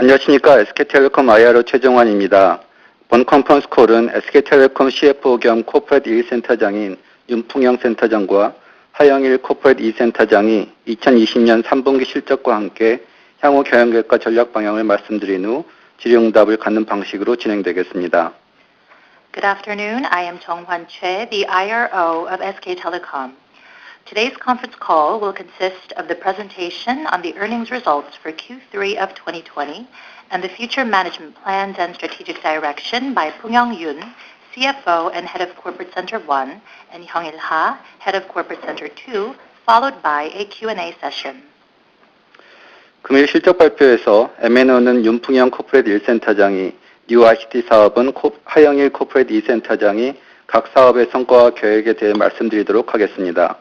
안녕하십니까. SK텔레콤 IR 최정환입니다. 본 컨퍼런스 콜은 SK텔레콤 CFO 겸 코퍼레이트 1센터장인 윤풍영 센터장과 하영일 코퍼레이트 2센터장이 2020년 3분기 실적과 함께 향후 경영계획과 전략 방향을 말씀드린 후 질의응답을 갖는 방식으로 진행되겠습니다. Good afternoon. I am Jeonghwan Choi, the IRO of SK Telecom. Today's conference call will consist of the presentation on the earnings results for Q3 of 2020 and the future management plans and strategic direction by Pung-young Yoon, CFO and Head of Corporate Center 1, and Hyung-il Ha, Head of Corporate Center 2, followed by a Q&A session. 금일 실적 발표에서 M&O는 윤풍영 코퍼레이트 1센터장이, 뉴 ICT 사업은 하영일 코퍼레이트 2센터장이 각 사업의 성과와 계획에 대해 말씀드리도록 하겠습니다.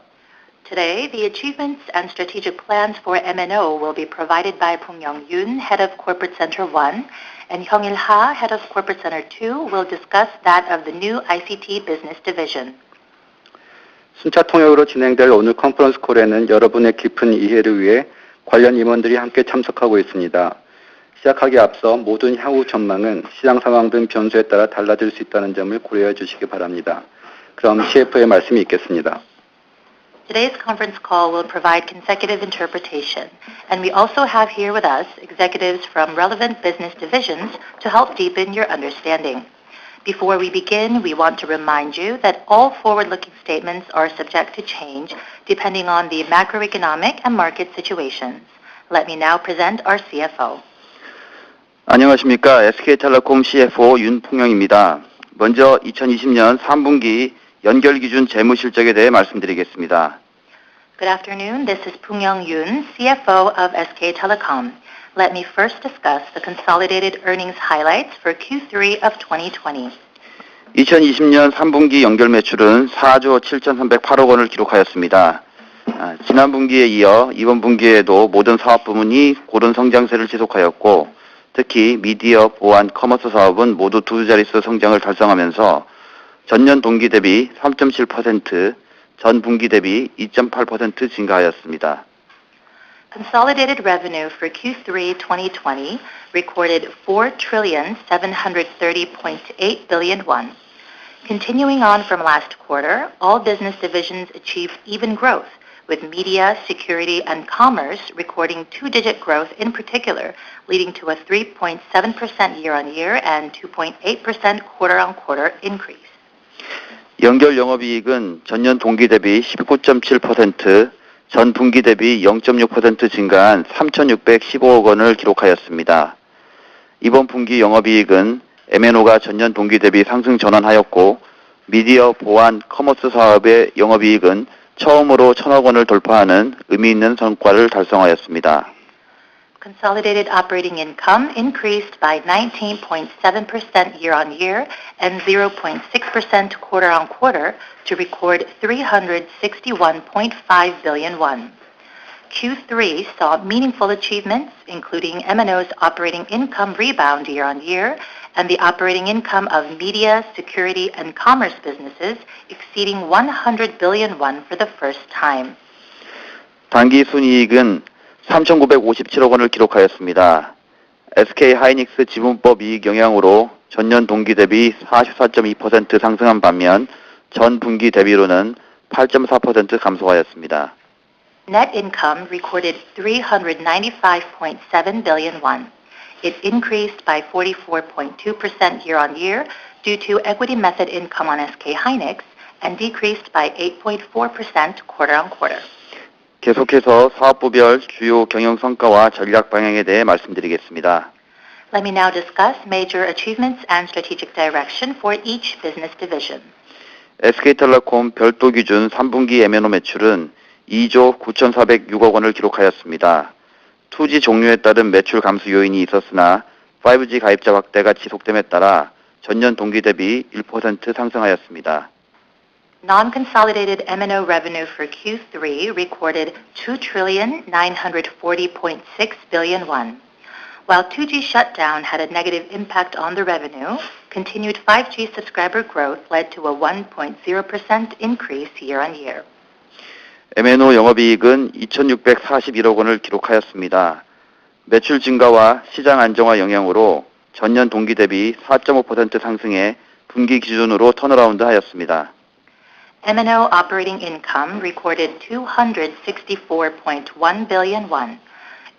Today, the achievements and strategic plans for M&O will be provided by Pung-young Yoon, Head of Corporate Center 1, and Hyung-il Ha, Head of Corporate Center 2, will discuss that of the new ICT business division. 순차 통역으로 진행될 오늘 컨퍼런스 콜에는 여러분의 깊은 이해를 위해 관련 임원들이 함께 참석하고 있습니다. 시작하기 앞서 모든 향후 전망은 시장 상황 등 변수에 따라 달라질 수 있다는 점을 고려해 주시기 바랍니다. 그럼 CFO의 말씀이 있겠습니다. Today's conference call will provide consecutive interpretation, and we also have here with us executives from relevant business divisions to help deepen your understanding. Before we begin, we want to remind you that all forward-looking statements are subject to change depending on the macroeconomic and market situations. Let me now present our CFO. 안녕하십니까. SK텔레콤 CFO 윤풍영입니다. 먼저 2020년 3분기 연결 기준 재무 실적에 대해 말씀드리겠습니다. Good afternoon. This is Pung-young Yoon, CFO of SK Telecom. Let me first discuss the consolidated earnings highlights for Q3 of 2020. 2020년 3분기 연결 매출은 4조 7,308억 원을 기록하였습니다. 지난 분기에 이어 이번 분기에도 모든 사업 부문이 고른 성장세를 지속하였고, 특히 미디어, 보안, 커머스 사업은 모두 두 자릿수 성장을 달성하면서 전년 동기 대비 3.7%, 전 분기 대비 2.8% 증가하였습니다. Consolidated revenue for Q3 2020 recorded 4,730.8 billion won. Continuing on from last quarter, all business divisions achieved even growth, with media, security, and commerce recording two-digit growth in particular, leading to a 3.7% year-on-year and 2.8% quarter-on-quarter increase. 연결 영업이익은 전년 동기 대비 19.7%, 전 분기 대비 0.6% 증가한 3,615억 원을 기록하였습니다. 이번 분기 영업이익은 M&O가 전년 동기 대비 상승 전환하였고, 미디어, 보안, 커머스 사업의 영업이익은 처음으로 1,000억 원을 돌파하는 의미 있는 성과를 달성하였습니다. Consolidated operating income increased by 19.7% year-on-year and 0.6% quarter-on-quarter to record 361.5 billion won. Q3 saw meaningful achievements, including M&O's operating income rebound year-on-year and the operating income of media, security, and commerce businesses exceeding 100 billion won for the first time. 단기 순이익은 3,957억 원을 기록하였습니다. SK 하이닉스 지분법 이익 영향으로 전년 동기 대비 44.2% 상승한 반면 전 분기 대비로는 8.4% 감소하였습니다. Net income recorded 395.7 billion won. It increased by 44.2% year-on-year due to equity method income on SK hynix and decreased by 8.4% quarter-on-quarter. 계속해서 사업부별 주요 경영 성과와 전략 방향에 대해 말씀드리겠습니다. Let me now discuss major achievements and strategic direction for each business division. SK텔레콤 별도 기준 3분기 M&O 매출은 2조 9,406억 원을 기록하였습니다. 2G 종료에 따른 매출 감소 요인이 있었으나 5G 가입자 확대가 지속됨에 따라 전년 동기 대비 1% 상승하였습니다. Non-consolidated M&O revenue for Q3 recorded 2,940.6 billion won. While 2G shutdown had a negative impact on the revenue, continued 5G subscriber growth led to a 1.0% increase year-on-year. M&O 영업이익은 2,641억 원을 기록하였습니다. 매출 증가와 시장 안정화 영향으로 전년 동기 대비 4.5% 상승해 분기 기준으로 턴어라운드 하였습니다. M&O operating income recorded 264.1 billion won.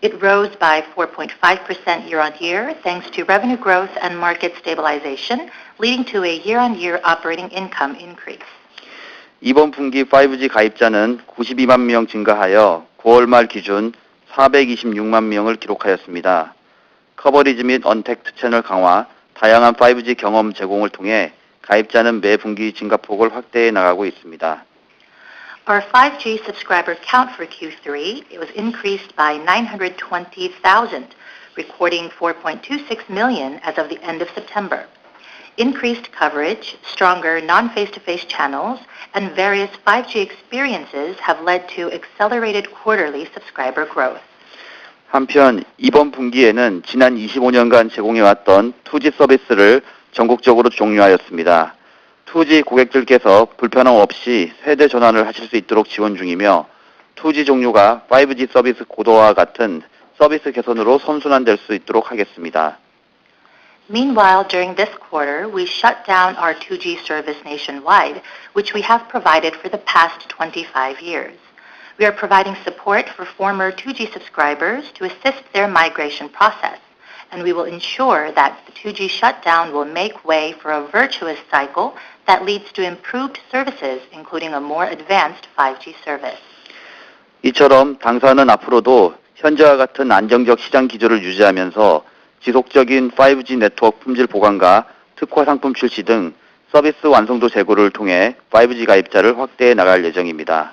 It rose by 4.5% year-on-year thanks to revenue growth and market stabilization, leading to a year-on-year operating income increase. 이번 분기 5G 가입자는 92만 명 증가하여 9월 말 기준 426만 명을 기록하였습니다. 커버리지 및 언택트 채널 강화, 다양한 5G 경험 제공을 통해 가입자는 매 분기 증가폭을 확대해 나가고 있습니다. Our 5G subscriber count for Q3 was increased by 920,000, recording 4.26 million as of the end of September. Increased coverage, stronger non-face-to-face channels, and various 5G experiences have led to accelerated quarterly subscriber growth. 한편 이번 분기에는 지난 25년간 제공해왔던 2G 서비스를 전국적으로 종료하였습니다. 2G 고객들께서 불편함 없이 세대 전환을 하실 수 있도록 지원 중이며 2G 종료가 5G 서비스 고도화와 같은 서비스 개선으로 선순환될 수 있도록 하겠습니다. Meanwhile, during this quarter, we shut down our 2G service nationwide, which we have provided for the past 25 years. We are providing support for former 2G subscribers to assist their migration process, and we will ensure that the 2G shutdown will make way for a virtuous cycle that leads to improved services, including a more advanced 5G service. 이처럼 당사는 앞으로도 현재와 같은 안정적 시장 기조를 유지하면서 지속적인 5G 네트워크 품질 보강과 특화 상품 출시 등 서비스 완성도 제고를 통해 5G 가입자를 확대해 나갈 예정입니다.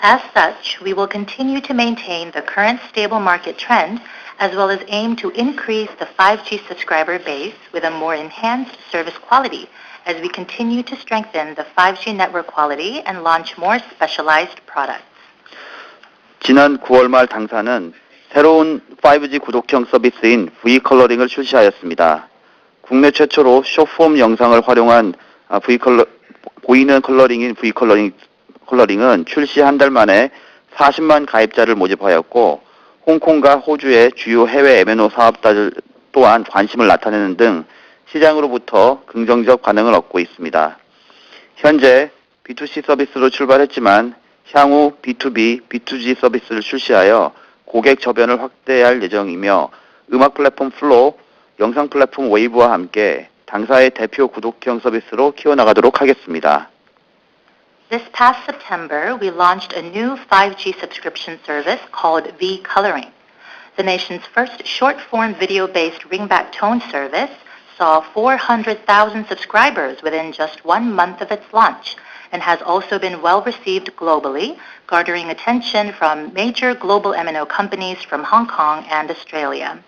As such, we will continue to maintain the current stable market trend as well as aim to increase the 5G subscriber base with a more enhanced service quality as we continue to strengthen the 5G network quality and launch more specialized products. 지난 9월 말 당사는 새로운 5G 구독형 서비스인 V컬러링을 출시하였습니다. 국내 최초로 숏폼 영상을 활용한 보이는 컬러링인 V컬러링은 출시 한 달 만에 40만 가입자를 모집하였고 홍콩과 호주의 주요 해외 M&O 사업자들 또한 관심을 나타내는 등 시장으로부터 긍정적 반응을 얻고 있습니다. 현재 B2C 서비스로 출발했지만 향후 B2B, B2G 서비스를 출시하여 고객 저변을 확대할 예정이며 음악 플랫폼 플로우, 영상 플랫폼 웨이브와 함께 당사의 대표 구독형 서비스로 키워나가도록 하겠습니다. This past September, we launched a new 5G subscription service called V-Coloring. The nation's first short-form video-based ringback tone service saw 400,000 subscribers within just 1 month of its launch and has also been well received globally, garnering attention from major global M&O companies from Hong Kong and Australia.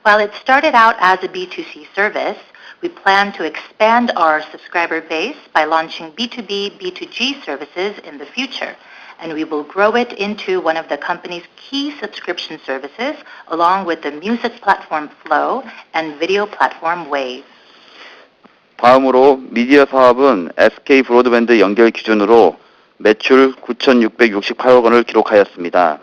While it started out as a B2C service, we plan to expand our subscriber base by launching B2B, B2G services in the future, and we will grow it into one of the company's key subscription services along with the music platform Flow and video platform Wave. 다음으로 미디어 사업은 SK 브로드밴드 연결 기준으로 매출 9,668억 원을 기록하였습니다.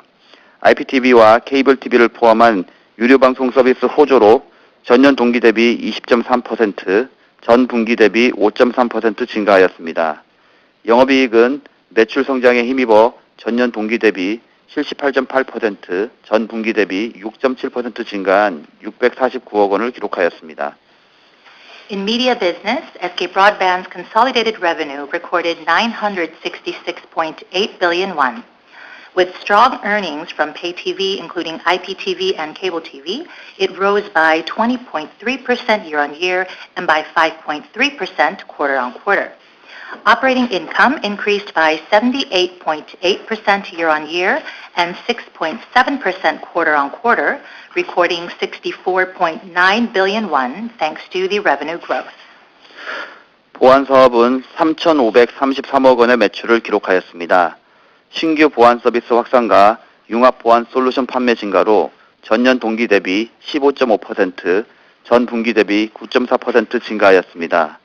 IPTV와 케이블 TV를 포함한 유료 방송 서비스 호조로 전년 동기 대비 20.3%, 전 분기 대비 5.3% 증가하였습니다. 영업이익은 매출 성장에 힘입어 전년 동기 대비 78.8%, 전 분기 대비 6.7% 증가한 649억 원을 기록하였습니다. In media business, SK Broadband's consolidated revenue recorded 966.8 billion won. With strong earnings from pay TV, including IPTV and cable TV, it rose by 20.3% year-on-year and by 5.3% quarter-on-quarter. Operating income increased by 78.8% year-on-year and 6.7% quarter-on-quarter, recording 64.9 billion won thanks to the revenue growth. 보안 사업은 3,533억 원의 매출을 기록하였습니다. 신규 보안 서비스 확산과 융합 보안 솔루션 판매 증가로 전년 동기 대비 15.5%, 전 분기 대비 9.4% 증가하였습니다.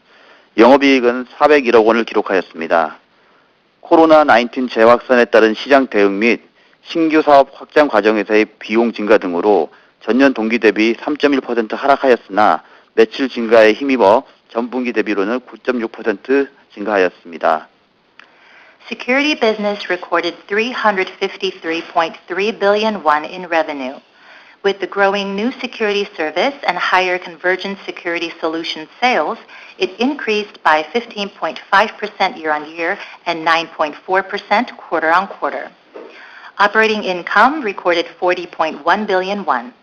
영업이익은 401억 원을 기록하였습니다. 코로나19 재확산에 따른 시장 대응 및 신규 사업 확장 과정에서의 비용 증가 등으로 전년 동기 대비 3.1% 하락하였으나 매출 증가에 힘입어 전분기 대비로는 9.6% 증가하였습니다. Security business recorded 353.3 billion won in revenue. With the growing new security service and higher convergent security solution sales, it increased by 15.5% year-on-year and 9.4% quarter-on-quarter. Operating income recorded 40.1 billion won.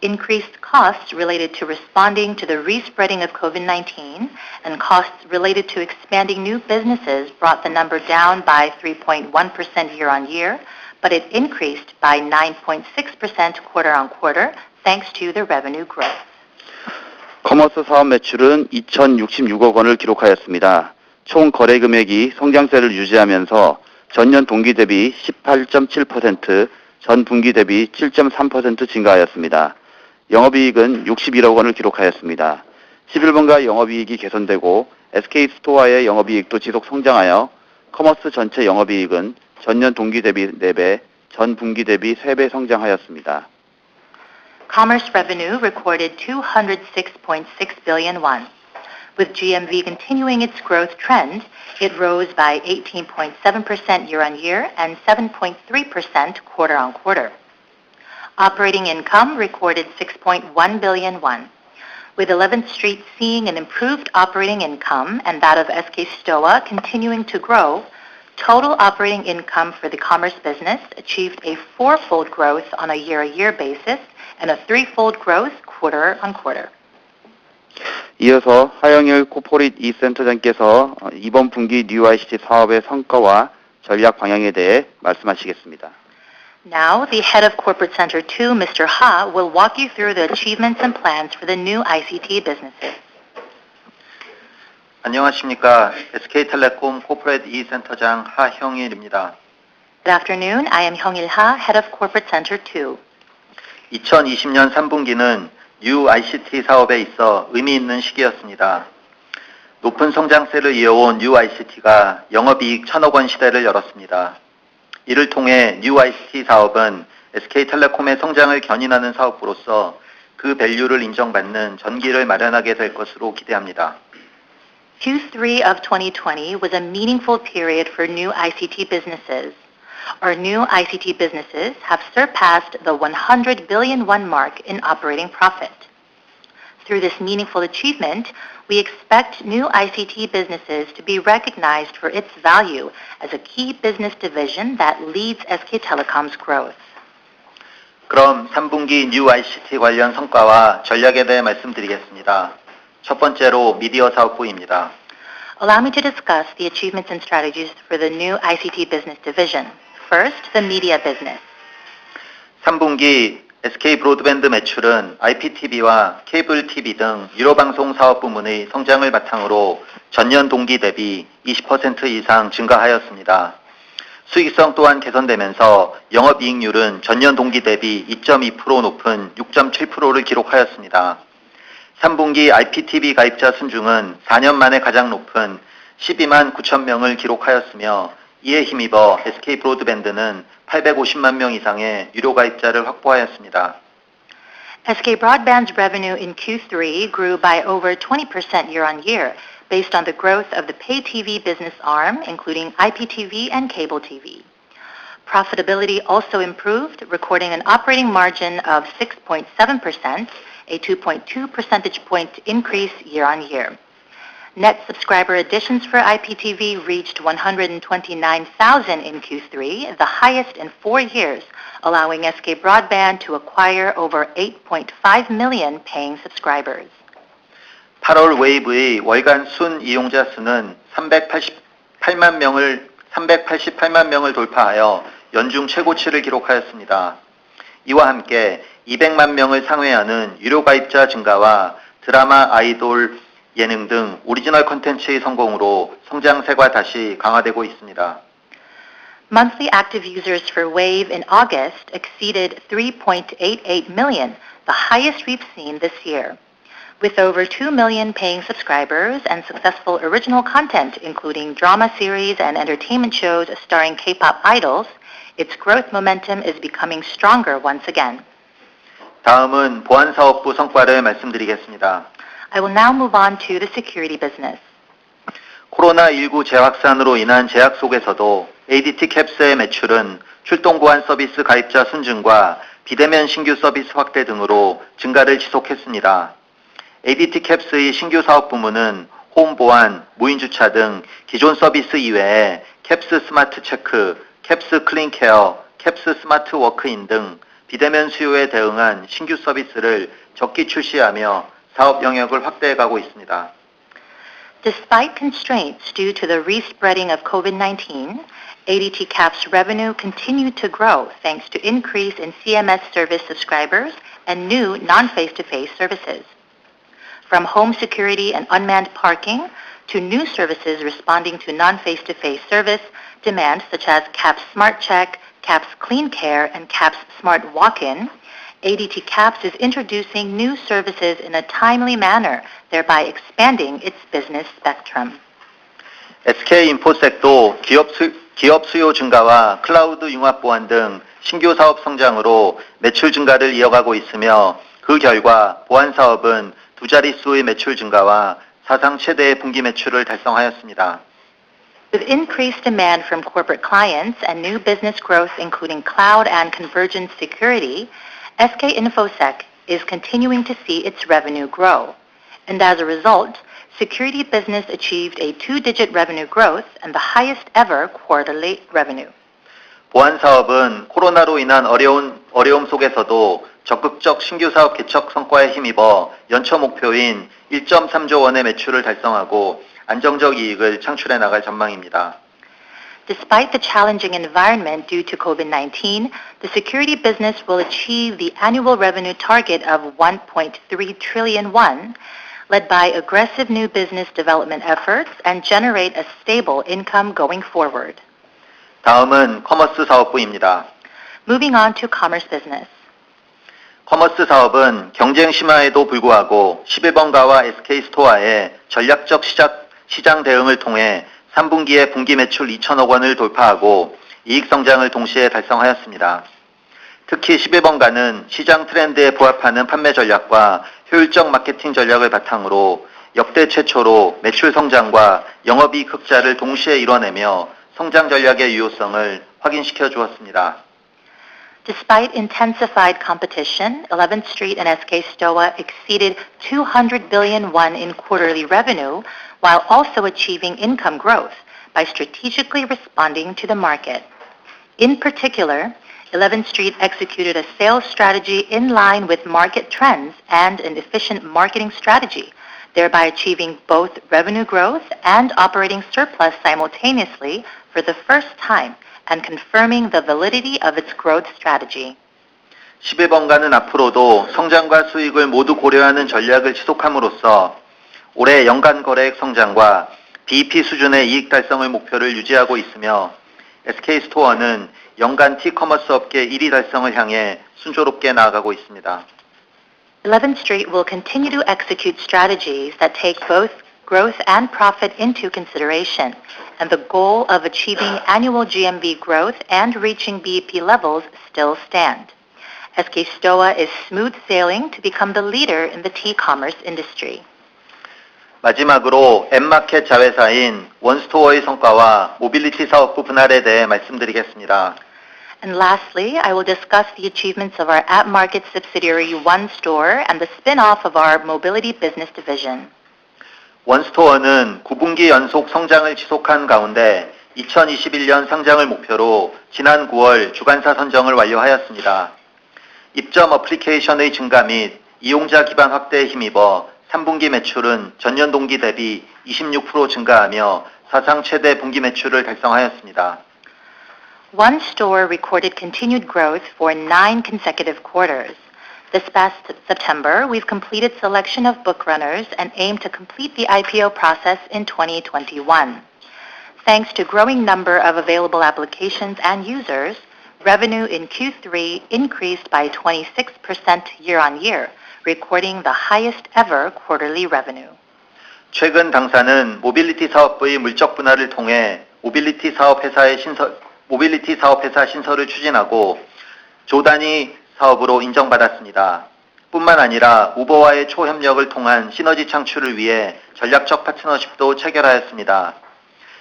Increased costs related to responding to the respreading of COVID-19 and costs related to expanding new businesses brought the number down by 3.1% year-on-year, but it increased by 9.6% quarter-on-quarter thanks to the revenue growth. 커머스 사업 매출은 2,066억 원을 기록하였습니다. 총 거래 금액이 성장세를 유지하면서 전년 동기 대비 18.7%, 전 분기 대비 7.3% 증가하였습니다. 영업이익은 61억 원을 기록하였습니다. 11분가 영업이익이 개선되고 SK 스토어의 영업이익도 지속 성장하여 커머스 전체 영업이익은 전년 동기 대비 4배, 전 분기 대비 3배 성장하였습니다. Commerce revenue recorded 206.6 billion won. With GMV continuing its growth trend, it rose by 18.7% year-on-year and 7.3% quarter-on-quarter. Operating income recorded 6.1 billion won. With 11th Street seeing an improved operating income and that of SK Stoa continuing to grow, total operating income for the commerce business achieved a four-fold growth on a year-on-year basis and a three-fold growth quarter-on-quarter. 이어서 하영일 코퍼릿 이 센터장께서 이번 분기 뉴 ICT 사업의 성과와 전략 방향에 대해 말씀하시겠습니다. Now, the head of Corporate Center 2, Mr. Ha, will walk you through the achievements and plans for the new ICT businesses. 안녕하십니까. SK텔레콤 코퍼레이트 2 센터장 하형일입니다. Good afternoon. I am Hyung-il Ha, head of Corporate Center 2. 2020년 3분기는 뉴 ICT 사업에 있어 의미 있는 시기였습니다. 높은 성장세를 이어온 뉴 ICT가 영업이익 1,000억 원 시대를 열었습니다. 이를 통해 뉴 ICT 사업은 SK텔레콤의 성장을 견인하는 사업으로서 그 밸류를 인정받는 전기를 마련하게 될 것으로 기대합니다. Q3 of 2020 was a meaningful period for new ICT businesses. Our new ICT businesses have surpassed the 100 billion won mark in operating profit. Through this meaningful achievement, we expect new ICT businesses to be recognized for its value as a key business division that leads SK Telecom's growth. 그럼 3분기 뉴 ICT 관련 성과와 전략에 대해 말씀드리겠습니다. 첫 번째로 미디어 사업부입니다. Allow me to discuss the achievements and strategies for the new ICT business division. First, the media business. 3분기 SK 브로드밴드 매출은 IPTV와 케이블 TV 등 유료방송 사업 부문의 성장을 바탕으로 전년 동기 대비 20% 이상 증가하였습니다. 수익성 또한 개선되면서 영업이익률은 전년 동기 대비 2.2% 높은 6.7%를 기록하였습니다. 3분기 IPTV 가입자 순중은 4년 만에 가장 높은 12만 9천 명을 기록하였으며 이에 힘입어 SK 브로드밴드는 850만 명 이상의 유료 가입자를 확보하였습니다. SK Broadband's revenue in Q3 grew by over 20% year-on-year based on the growth of the pay TV business arm, including IPTV and cable TV. Profitability also improved, recording an operating margin of 6.7%, a 2.2 percentage point increase year-on-year. Net subscriber additions for IPTV reached 129,000 in Q3, the highest in 4 years, allowing SK Broadband to acquire over 8.5 million paying subscribers. 8월 웨이브의 월간 순 이용자 수는 388만 명을 돌파하여 연중 최고치를 기록하였습니다. 이와 함께 200만 명을 상회하는 유료 가입자 증가와 드라마, 아이돌, 예능 등 오리지널 콘텐츠의 성공으로 성장세가 다시 강화되고 있습니다. Monthly active users for Wave in August exceeded 3.88 million, the highest we've seen this year. With over 2 million paying subscribers and successful original content, including drama series and entertainment shows starring K-pop idols, its growth momentum is becoming stronger once again. 다음은 보안사업부 성과를 말씀드리겠습니다. I will now move on to the security business. 코로나19 재확산으로 인한 제약 속에서도 ADT 캡스의 매출은 출동 보안 서비스 가입자 순증과 비대면 신규 서비스 확대 등으로 증가를 지속했습니다. ADT 캡스의 신규 사업 부문은 홈 보안, 무인 주차 등 기존 서비스 이외에 캡스 스마트 체크, 캡스 클린 케어, 캡스 스마트 워크인 등 비대면 수요에 대응한 신규 서비스를 적기 출시하며 사업 영역을 확대해가고 있습니다. Despite constraints due to the respreading of COVID-19, ADT CAP's revenue continued to grow thanks to increase in CMS service subscribers and new non-face-to-face services. From home security and unmanned parking to new services responding to non-face-to-face service demands such as CAPS Smart Check, CAPS Clean Care, and CAPS Smart Walk-in, ADT CAPS is introducing new services in a timely manner, thereby expanding its business spectrum. SK인포섹도 기업 수요 증가와 클라우드 융합 보안 등 신규 사업 성장으로 매출 증가를 이어가고 있으며 그 결과 보안 사업은 두 자릿수의 매출 증가와 사상 최대의 분기 매출을 달성하였습니다. With increased demand from corporate clients and new business growth including cloud and convergence security, SK InfoSec is continuing to see its revenue grow. And as a result, security business achieved a two-digit revenue growth and the highest ever quarterly revenue. 보안 사업은 코로나로 인한 어려움 속에서도 적극적 신규 사업 개척 성과에 힘입어 연초 목표인 1.3조 원의 매출을 달성하고 안정적 이익을 창출해 나갈 전망입니다. Despite the challenging environment due to COVID-19, the security business will achieve the annual revenue target of 1.3 trillion won, led by aggressive new business development efforts and generate a stable income going forward. 다음은 커머스 사업부입니다. Moving on to commerce business. 커머스 사업은 경쟁 심화에도 불구하고 11번가와 SK스토어의 전략적 시장 대응을 통해 3분기에 분기 매출 2천억 원을 돌파하고 이익 성장을 동시에 달성하였습니다. 특히 11번가는 시장 트렌드에 부합하는 판매 전략과 효율적 마케팅 전략을 바탕으로 역대 최초로 매출 성장과 영업이익 흑자를 동시에 이뤄내며 성장 전략의 유효성을 확인시켜 주었습니다. Despite intensified competition, 11th Street and SK Stoa exceeded 200 billion won in quarterly revenue, while also achieving income growth by strategically responding to the market. In particular, 11th Street executed a sales strategy in line with market trends and an efficient marketing strategy, thereby achieving both revenue growth and operating surplus simultaneously for the first time and confirming the validity of its growth strategy. 11번가는 앞으로도 성장과 수익을 모두 고려하는 전략을 지속함으로써 올해 연간 거래액 성장과 BEP 수준의 이익 달성을 목표를 유지하고 있으며 SK스토어는 연간 T커머스 업계 1위 달성을 향해 순조롭게 나아가고 있습니다. 11th Street will continue to execute strategies that take both growth and profit into consideration, and the goal of achieving annual GMV growth and reaching BEP levels still stand. SK Stoa is smooth sailing to become the leader in the T-commerce industry. 마지막으로 앱마켓 자회사인 원스토어의 성과와 모빌리티 사업부 분할에 대해 말씀드리겠습니다. And lastly, I will discuss the achievements of our app market subsidiary One Store and the spin-off of our mobility business division. 원스토어는 9분기 연속 성장을 지속한 가운데 2021년 상장을 목표로 지난 9월 주관사 선정을 완료하였습니다. 입점 어플리케이션의 증가 및 이용자 기반 확대에 힘입어 3분기 매출은 전년 동기 대비 26% 증가하며 사상 최대 분기 매출을 달성하였습니다. One Store recorded continued growth for 9 consecutive quarters. This past September, we've completed selection of book runners and aim to complete the IPO process in 2021. Thanks to growing number of available applications and users, revenue in Q3 increased by 26% year-on-year, recording the highest ever quarterly revenue. 최근 당사는 모빌리티 사업부의 물적 분할을 통해 모빌리티 사업 회사 신설을 추진하고 조 단위 사업으로 인정받았습니다. 뿐만 아니라 우버와의 초협력을 통한 시너지 창출을 위해 전략적 파트너십도 체결하였습니다.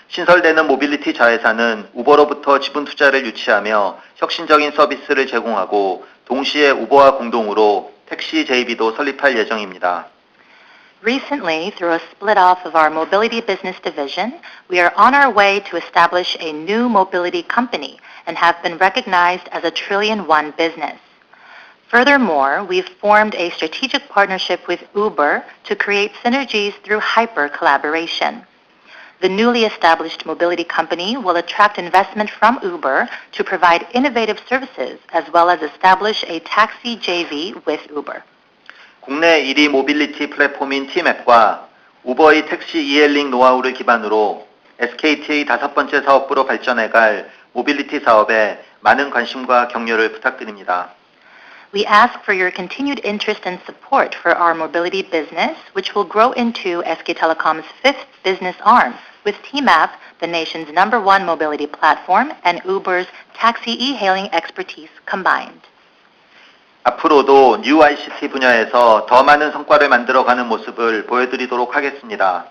신설되는 모빌리티 자회사는 우버로부터 지분 투자를 유치하며 혁신적인 서비스를 제공하고 동시에 우버와 공동으로 택시 JV도 설립할 예정입니다. Recently, through a split-off of our mobility business division, we are on our way to establish a new mobility company and have been recognized as a $1 trillion business. Furthermore, we've formed a strategic partnership with Uber to create synergies through hyper collaboration. The newly established mobility company will attract investment from Uber to provide innovative services as well as establish a taxi JV with Uber. 국내 1위 모빌리티 플랫폼인 T맵과 우버의 택시 이헬링 노하우를 기반으로 SKT의 5번째 사업부로 발전해갈 모빌리티 사업에 많은 관심과 격려를 부탁드립니다. We ask for your continued interest and support for our mobility business, which will grow into SK Telecom's 5th business arm, with TMAP, the nation's #1 mobility platform, and Uber's taxi e-hailing expertise combined. 앞으로도 뉴 ICT 분야에서 더 많은 성과를 만들어가는 모습을 보여드리도록 하겠습니다.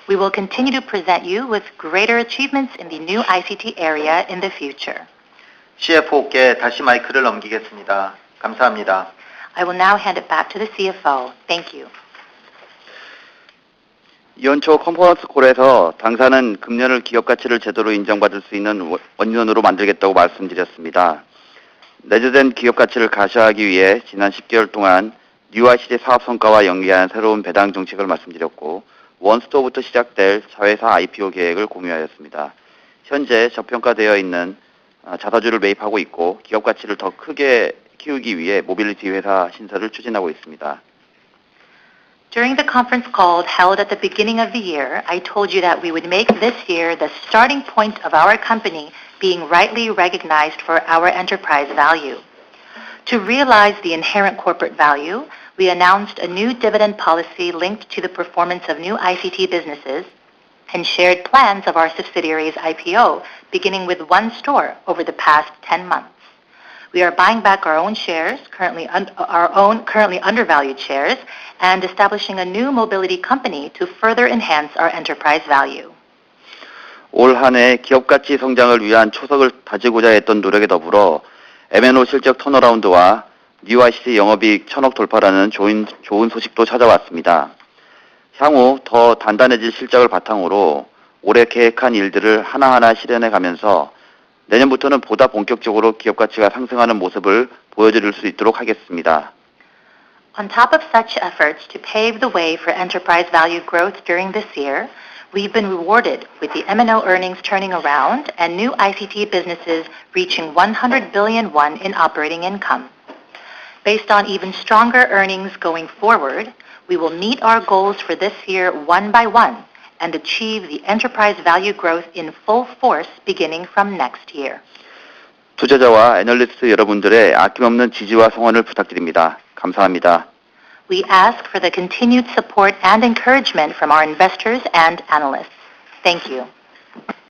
We will continue to present you with greater achievements in the new ICT area in the future. CFO께 다시 마이크를 넘기겠습니다. 감사합니다. I will now hand it back to the CFO. Thank you. 연초 컨퍼런스 콜에서 당사는 금년을 기업 가치를 제대로 인정받을 수 있는 원년으로 만들겠다고 말씀드렸습니다. 내재된 기업 가치를 가시화하기 위해 지난 10개월 동안 뉴 ICT 사업 성과와 연계한 새로운 배당 정책을 말씀드렸고 원스토어부터 시작될 자회사 IPO 계획을 공유하였습니다. 현재 저평가되어 있는 자사주를 매입하고 있고 기업 가치를 더 크게 키우기 위해 모빌리티 회사 신설을 추진하고 있습니다. During the conference call held at the beginning of the year, I told you that we would make this year the starting point of our company being rightly recognized for our enterprise value. To realize the inherent corporate value, we announced a new dividend policy linked to the performance of new ICT businesses and shared plans of our subsidiaries IPO, beginning with one store over the past 10 months. We are buying back our own shares, currently undervalued shares, and establishing a new mobility company to further enhance our enterprise value. 올 한 해 기업 가치 성장을 위한 초석을 다지고자 했던 노력에 더불어 M&O 실적 턴어라운드와 뉴 ICT 영업이익 1,000억 돌파라는 좋은 소식도 찾아왔습니다. 향후 더 단단해질 실적을 바탕으로 올해 계획한 일들을 하나하나 실현해 가면서 내년부터는 보다 본격적으로 기업 가치가 상승하는 모습을 보여드릴 수 있도록 하겠습니다. On top of such efforts to pave the way for enterprise value growth during this year, we've been rewarded with the M&O earnings turning around and new ICT businesses reaching 100 billion won in operating income. Based on even stronger earnings going forward, we will meet our goals for this year one by one and achieve the enterprise value growth in full force beginning from next year. 투자자와 애널리스트 여러분들의 아낌없는 지지와 성원을 부탁드립니다. 감사합니다. We ask for the continued support and encouragement from our investors and analysts. Thank you.